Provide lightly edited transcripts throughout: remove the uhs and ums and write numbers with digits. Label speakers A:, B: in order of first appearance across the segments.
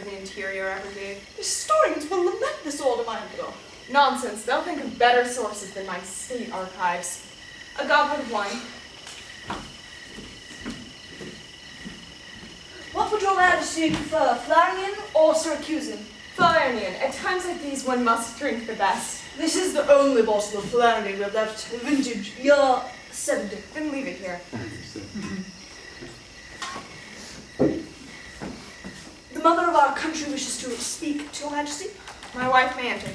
A: the interior ever gave.
B: Historians will lament this old Emperor.
A: Nonsense, they'll think of better sources than my state archives. A goblet of wine.
B: What would your Majesty prefer, Flarian or Syracusan?
A: Falernian, at times like these one must drink the best.
B: This is the only bottle of Flarian we have left, vintage year 70.
A: Then leave it here.
B: The mother of our country wishes to speak to your Majesty.
A: My wife may enter.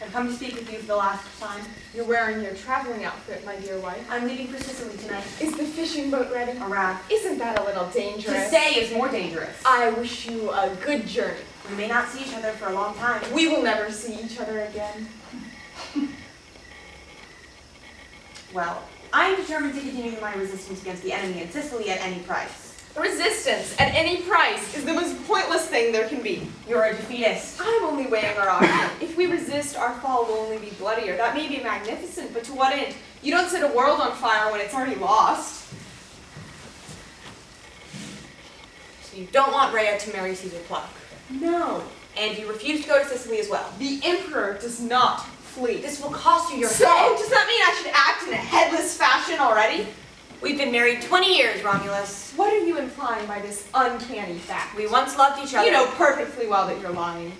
C: I've come to speak with you for the last time.
A: You're wearing your traveling outfit, my dear wife.
C: I'm leaving for Sicily tonight.
A: Is the fishing boat ready?
C: A raft.
A: Isn't that a little dangerous?
C: To stay is more dangerous.
A: I wish you a good journey.
C: We may not see each other for a long time.
A: We will never see each other again.
C: Well, I am determined to continue my resistance against the enemy in Sicily at any price.
A: Resistance at any price is the most pointless thing there can be.
C: You're a defeatist.
A: I'm only weighing our option. If we resist, our fall will only be bloodier. That may be magnificent, but to what end? You don't set a world on fire when it's already lost.
C: So you don't want Rhea to marry Caesar Pluck.
A: No.
C: And you refuse to go to Sicily as well.
A: The emperor does not flee.
C: This will cost you your
A: So,
C: head.
A: does that mean I should act in a headless fashion already?
C: We've been married 20 years, Romulus.
A: What are you implying by this uncanny fact?
C: We once loved each other.
A: You know perfectly well that you're lying.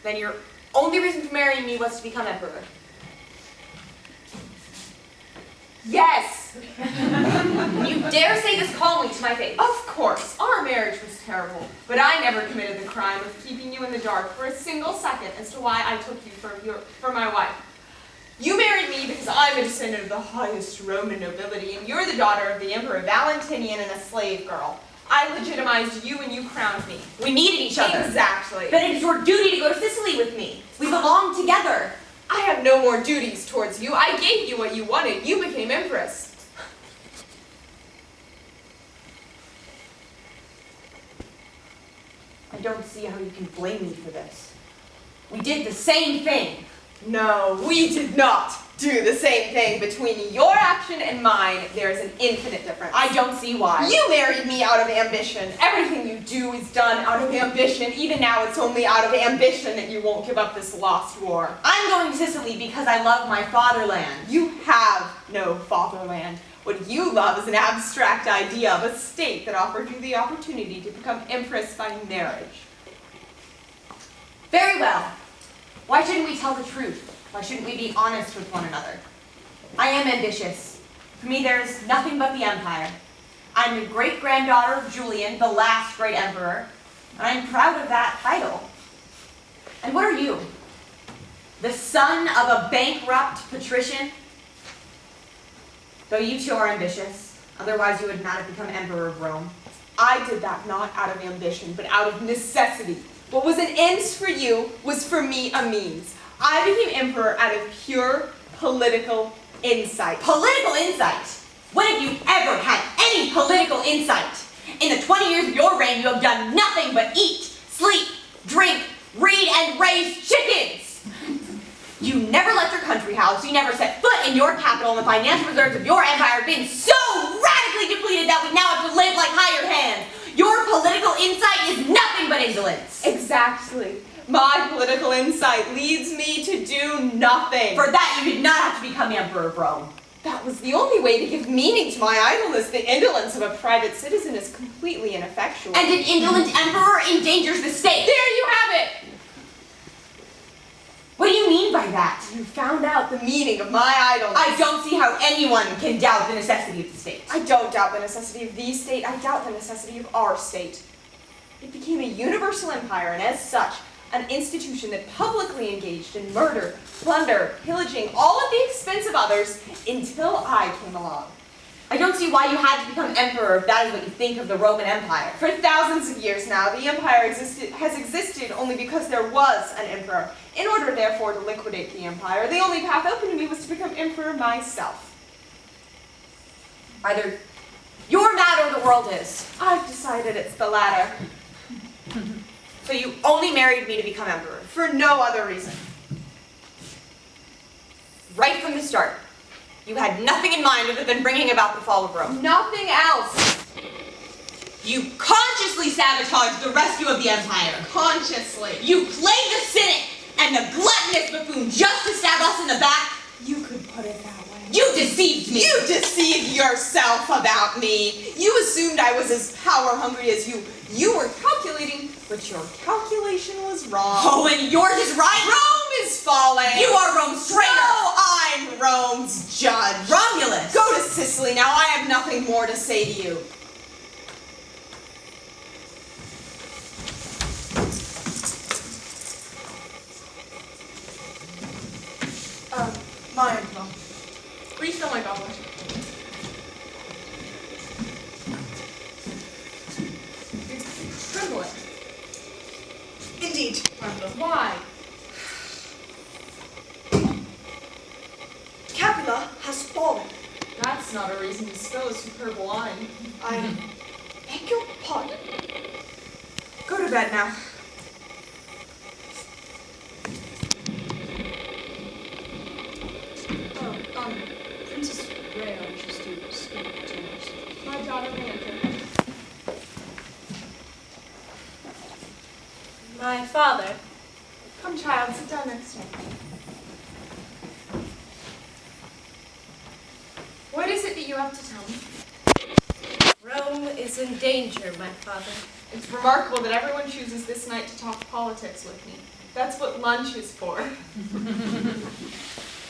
C: Then your only reason for marrying me was to become emperor.
A: Yes!
C: You dare say this calmly to my face.
A: Of course, our marriage was terrible, but I never committed the crime of keeping you in the dark for a single second as to why I took you for my wife. You married me because I'm a descendant of the highest Roman nobility, and you're the daughter of the Emperor Valentinian and a slave girl. I legitimized you and you crowned me.
C: We needed each other.
A: Exactly.
C: But it is your duty to go to Sicily with me. We belong together.
A: I have no more duties towards you. I gave you what you wanted. You became empress.
C: I don't see how you can blame me for this. We did the same thing.
A: No, we did not do the same thing. Between your action and mine, there is an infinite difference.
C: I don't see why.
A: You married me out of ambition. Everything you do is done out of ambition. Even now, it's only out of ambition that you won't give up this lost war.
C: I'm going to Sicily because I love my fatherland.
A: You have no fatherland. What you love is an abstract idea of a state that offered you the opportunity to become empress by marriage.
C: Very well. Why shouldn't we tell the truth? Why shouldn't we be honest with one another? I am ambitious. For me, there is nothing but the empire. I'm the great-granddaughter of Julian, the last great emperor, and I'm proud of that title. And what are you? The son of a bankrupt patrician? Though you too are ambitious, otherwise you would not have become emperor of Rome.
A: I did that not out of ambition, but out of necessity. What was an ends for you was for me a means. I became emperor out of pure political insight.
C: Political insight? When have you ever had any political insight? In the 20 years of your reign, you have done nothing but eat, sleep, drink, read, and raise chickens. You never left your country house, you never set foot in your capital, and the financial reserves of your empire have been so radically depleted that we now have to live like hired hands. Your political insight is nothing but indolence.
A: Exactly. My political insight leads me to do nothing.
C: For that, you did not have to become the emperor of Rome.
A: That was the only way to give meaning to my idleness. The indolence of a private citizen is completely ineffectual.
C: And an indolent emperor endangers the state.
A: There you have it!
C: What do you mean by that?
A: You found out the meaning of my idleness.
C: I don't see how anyone can doubt the necessity of the state.
A: I don't doubt the necessity of the state. I doubt the necessity of our state. It became a universal empire, and as such, an institution that publicly engaged in murder, plunder, pillaging, all at the expense of others, until I came along.
C: I don't see why you had to become emperor if that is what you think of the Roman Empire.
A: For thousands of years now, the empire has existed only because there was an emperor. In order, therefore, to liquidate the empire, the only path open to me was to become emperor myself.
C: Either you're mad or the world is.
A: I've decided it's the latter.
C: So you only married me to become emperor.
A: For no other reason.
C: Right from the start, you had nothing in mind other than bringing about the fall of Rome.
A: Nothing else.
C: You consciously sabotaged the rescue of the empire.
A: Consciously.
C: You played the cynic and the gluttonous buffoon just to stab us in the back.
A: You could put it that way.
C: You deceived me.
D: You deceived yourself about me. You assumed I was as power hungry as you. You were calculating, but your calculation was wrong.
C: Oh, and yours is right.
D: Rome is falling.
C: You are Rome's traitor.
D: No, I'm Rome's judge.
C: Romulus.
D: Go to Sicily now. I have nothing more to say to you.
B: My Emperor.
A: Refill my goblet. It's trembling.
B: Indeed, my Emperor.
A: Why?
B: Capua has fallen.
A: That's not a reason to spill a superb wine.
B: I beg your pardon.
A: Go to bed now.
B: Princess Rhea wishes to speak to us.
A: My daughter may enter.
E: My father.
A: Come, child, sit down next to me. What is it that you have to tell me?
E: Rome is in danger, my father.
A: It's remarkable that everyone chooses this night to talk politics with me. That's what lunch is for.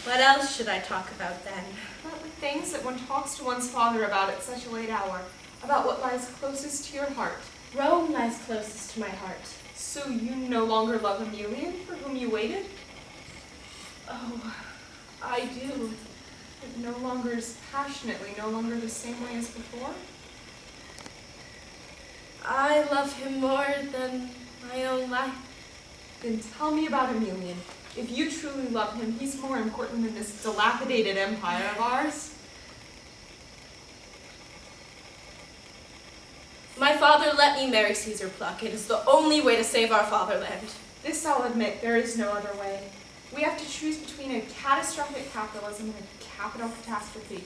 E: What else should I talk about then?
A: About the things that one talks to one's father about at such a late hour. About what lies closest to your heart.
E: Rome lies closest to my heart.
A: So you no longer love Emelian, for whom you waited?
E: Oh, I do.
A: But no longer as passionately, no longer the same way as before?
E: I love him more than my own life.
A: Then tell me about Emelian. If you truly love him, he's more important than this dilapidated empire of ours.
E: My father let me marry Caesar Pluck. It is the only way to save our fatherland.
A: This I'll admit, there is no other way. We have to choose between a catastrophic capitalism and a capital catastrophe.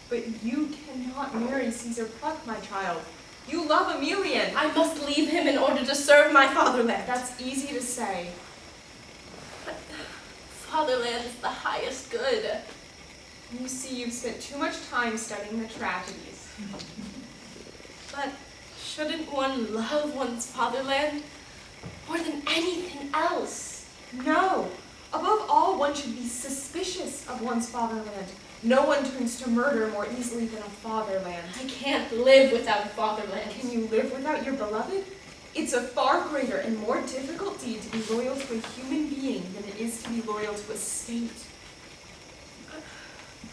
A: But you cannot marry Caesar Pluck, my child. You love Emelian.
E: I must leave him in order to serve my fatherland.
A: That's easy to say.
E: But fatherland is the highest good.
A: You see, you've spent too much time studying the tragedies.
E: But shouldn't one love one's fatherland more than anything else?
A: No. Above all, one should be suspicious of one's fatherland. No one turns to murder more easily than a fatherland.
E: I can't live without a fatherland.
A: Can you live without your beloved? It's a far greater and more difficult deed to be loyal to a human being than it is to be loyal to a state.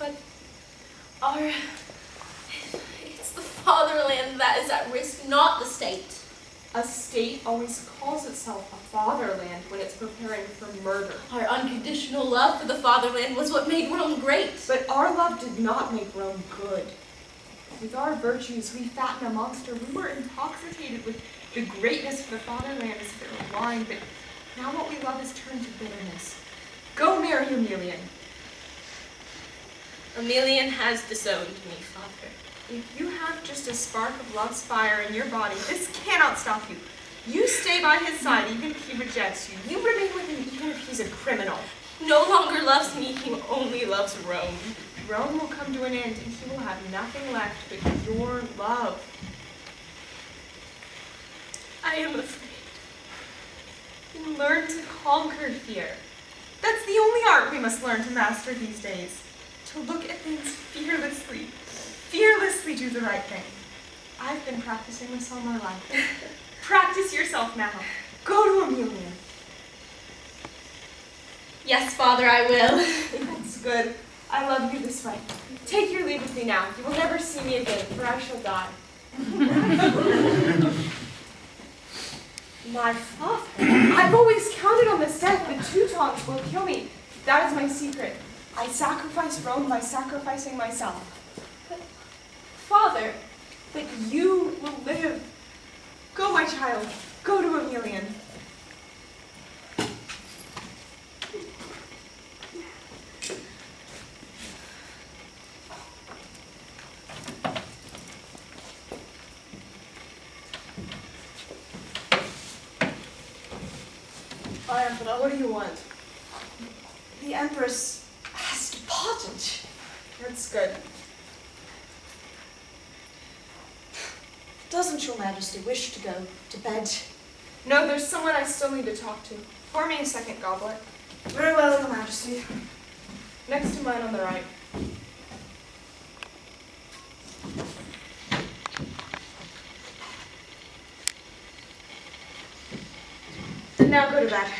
E: But it's the fatherland that is at risk, not the state.
A: A state always calls itself a fatherland when it's preparing for murder.
E: Our unconditional love for the fatherland was what made Rome great.
A: But our love did not make Rome good. With our virtues, we fattened a monster. We were intoxicated with the greatness of the fatherland as if it were wine, but now what we love is turned to bitterness. Go marry Emelian.
E: Emelian has disowned me, father.
A: If you have just a spark of love's fire in your body, this cannot stop you. You stay by his side even if he rejects you. You remain with him even if he's a criminal.
E: He no longer loves me, he only loves Rome.
A: Rome will come to an end and he will have nothing left but your love.
E: I am afraid.
A: Then learn to conquer fear. That's the only art we must learn to master these days. To look at things fearlessly. Fearlessly do the right thing. I've been practicing this all my life. Practice yourself now. Go to Emelian.
E: Yes, father, I will.
A: That's good. I love you this way. Take your leave of me now. You will never see me again, for I shall die. My father? I've always counted on this death. The Teutons will kill me. That is my secret. I sacrifice Rome by sacrificing myself.
E: Father,
A: But you will live. Go, my child. Go to Emelian.
B: Emperor.
A: What do you want?
B: The Empress has departed.
A: That's good.
B: Doesn't your Majesty wish to go to bed?
A: No, there's someone I still need to talk to. Pour me a second goblet.
B: Very well, Your Majesty.
A: Next to mine on the right. And now go to bed.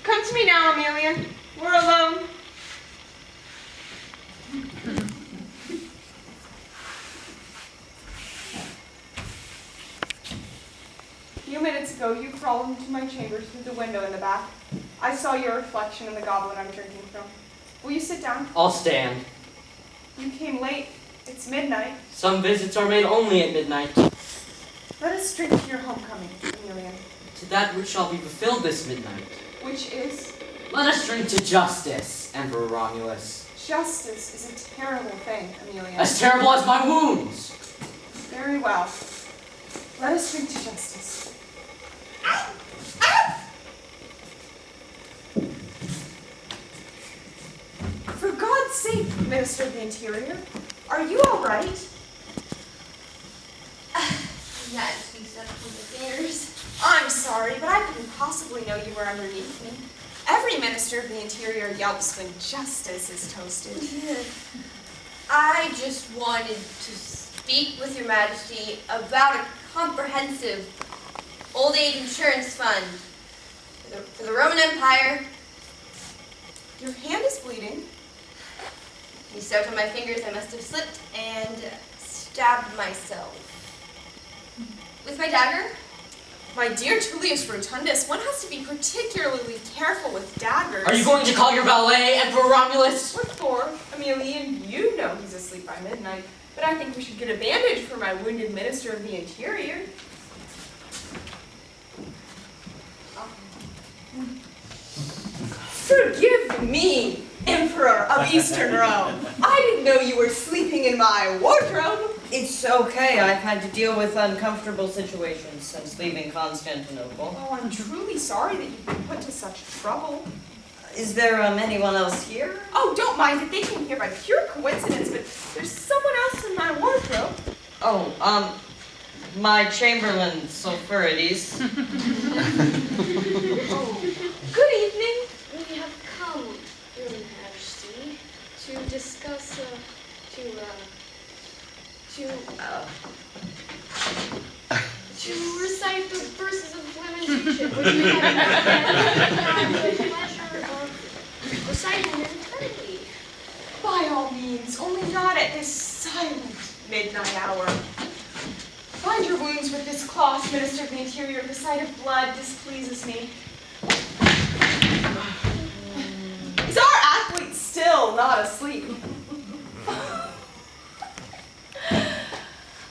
A: Come to me now, Amelia. We're alone. A few minutes ago, you crawled into my chamber through the window in the back. I saw your reflection in the goblet I'm drinking from. Will you sit down?
F: I'll stand.
A: You came late. It's midnight.
F: Some visits are made only at midnight.
A: Let us drink to your homecoming, Amelia.
F: To that which shall be fulfilled this midnight.
A: Which is,
F: Let us drink to justice, Emperor Romulus.
A: justice is a terrible thing, Amelia.
F: As terrible as my wounds.
A: Very well. Let us drink to justice. For God's sake, Minister of the Interior, are you all right?
E: Majesty stepped from the stairs.
A: I'm sorry, but I couldn't possibly know you were underneath me. Every Minister of the Interior yelps when justice is toasted.
E: I just wanted to speak with your Majesty about a comprehensive old age insurance fund for the Roman Empire.
A: Your hand is bleeding.
E: You stepped on my fingers, I must have slipped and stabbed myself. With my dagger?
A: My dear Tullius Rotundus, one has to be particularly careful with daggers.
F: Are you going to call your valet, Emperor Romulus?
A: What for? Amelia, you know he's asleep by midnight, but I think we should get a bandage for my wounded Minister of the Interior. Forgive me, Emperor of Eastern Rome. I didn't know you were sleeping in my wardrobe.
G: It's okay. I've had to deal with uncomfortable situations since leaving Constantinople.
A: Oh, I'm truly sorry that you've been put to such trouble.
G: Is there anyone else here?
A: Oh, don't mind it. They came here by pure coincidence, but there's someone else in my wardrobe.
G: Oh, my Chamberlain, Sulfurides.
A: Oh, good evening.
H: We have come, Your Majesty, to discuss, to recite the verses of lamentation, which we have the pleasure of reciting entirely.
A: By all means, only not at this silent midnight hour. Bind your wounds with this cloth, Minister of the Interior. The sight of blood displeases me. Is our athlete still not asleep?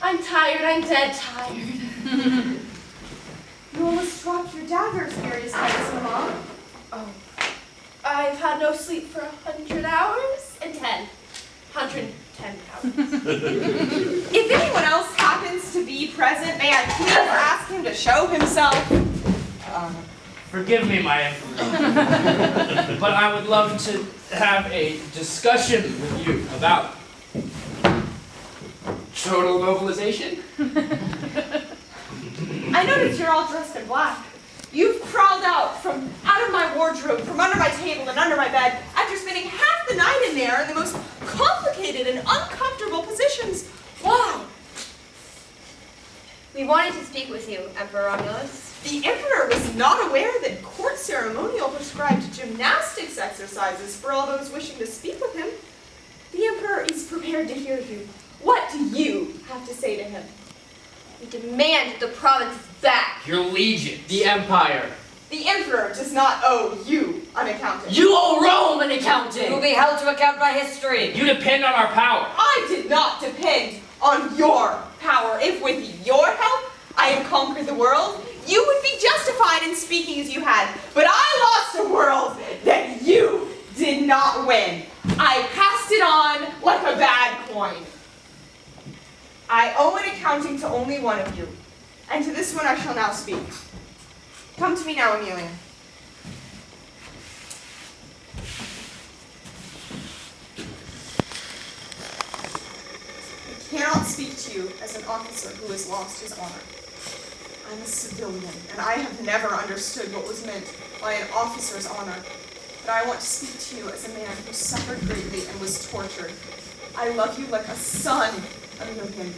E: I'm tired, I'm dead tired.
A: You almost dropped your daggers, Mary's Highness, Mamma.
E: Oh, I've had no sleep for 100 hours and 110 hours.
A: If anyone else happens to be present, may I please ask him to show himself?
I: Forgive me, my emperor, but I would love to have a discussion with you about total mobilization.
A: I notice you're all dressed in black. You've crawled out of my wardrobe, from under my table and under my bed, after spending half the night in there in the most complicated and uncomfortable positions. Why?
E: We wanted to speak with you, Emperor Romulus.
A: The Emperor was not aware that court ceremonial prescribed gymnastics exercises for all those wishing to speak with him. The Emperor is prepared to hear you. What do you have to say to him?
E: We demand the provinces back.
I: Your legion.
F: The Empire.
A: The Emperor does not owe you an accounting.
F: You owe Rome an
G: You will
F: accounting.
G: be held to account by history.
I: You depend on our power.
A: I did not depend on your power. If with your help I had conquered the world, you would be justified in speaking as you had. But I lost a world that you did not win. I passed it on like a bad coin. I owe an accounting to only one of you, and to this one I shall now speak. Come to me now, Amelia. I cannot speak to you as an officer who has lost his honor. I'm a civilian, and I have never understood what was meant by an officer's honor. But I want to speak to you as a man who suffered greatly and was tortured. I love you like a son, Amelia.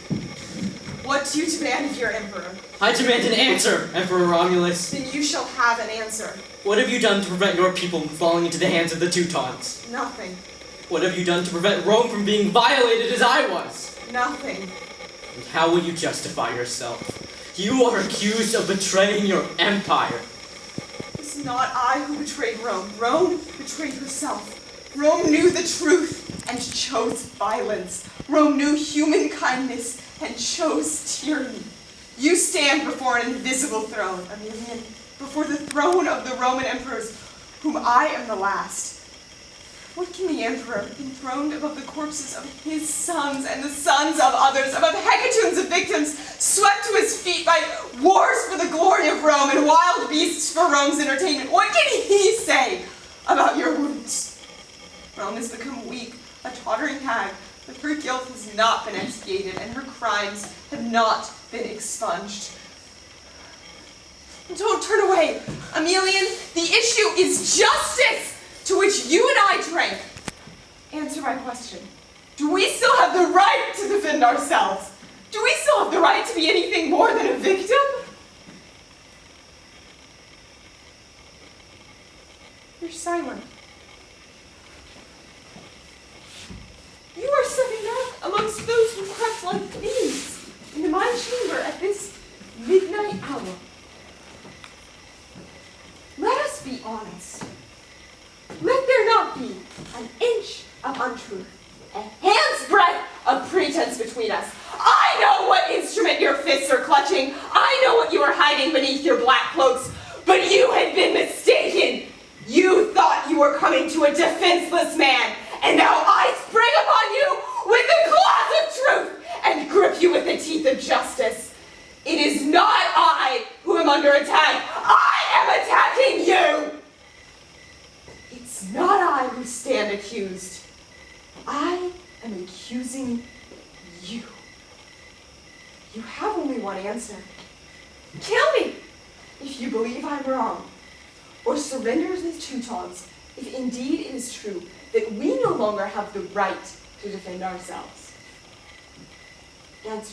A: What do you demand of your emperor?
F: I demand an answer, Emperor Romulus.
A: Then you shall have an answer.
F: What have you done to prevent your people from falling into the hands of the Teutons?
A: Nothing.
F: What have you done to prevent Rome from being violated as I was?
A: Nothing.
F: And how will you justify yourself? You are accused of betraying your empire.
A: It's not I who betrayed Rome. Rome betrayed herself. Rome knew the truth and chose violence. Rome knew human kindness and chose tyranny. You stand before an invisible throne, Aemilian, before the throne of the Roman emperors, whom I am the last. What can the emperor, enthroned above the corpses of his sons and the sons of others, above hecatombs of victims, swept to his feet by wars for the glory of Rome and wild beasts for Rome's entertainment, what can he say about your wounds? Rome has become weak, a tottering hag, but her guilt has not been expiated and her crimes have not been expunged. Don't turn away, Aemilian. The issue is justice, to which you and I drank. Answer my question. Do we still have the right to defend ourselves? Do we still have the right to be anything more than a victim? You're silent. You are sitting up amongst those who crept like thieves into my chamber at this midnight hour. Let us be honest. Let there not be an inch of untruth, a hand's breadth of pretense between us. I know what instrument your fists are clutching. I know what you are hiding beneath your black cloaks. But you had been mistaken. You thought you were coming to a defenseless man, and now I spring upon you with the claws of truth and grip you with the teeth of justice. It is not I who am under attack. I am attacking you. It's not I who stand accused. I am accusing you. You have only one answer. Kill me if you believe I'm wrong, or surrender to the Teutons if indeed it is true that we no longer have the right to defend ourselves. Answer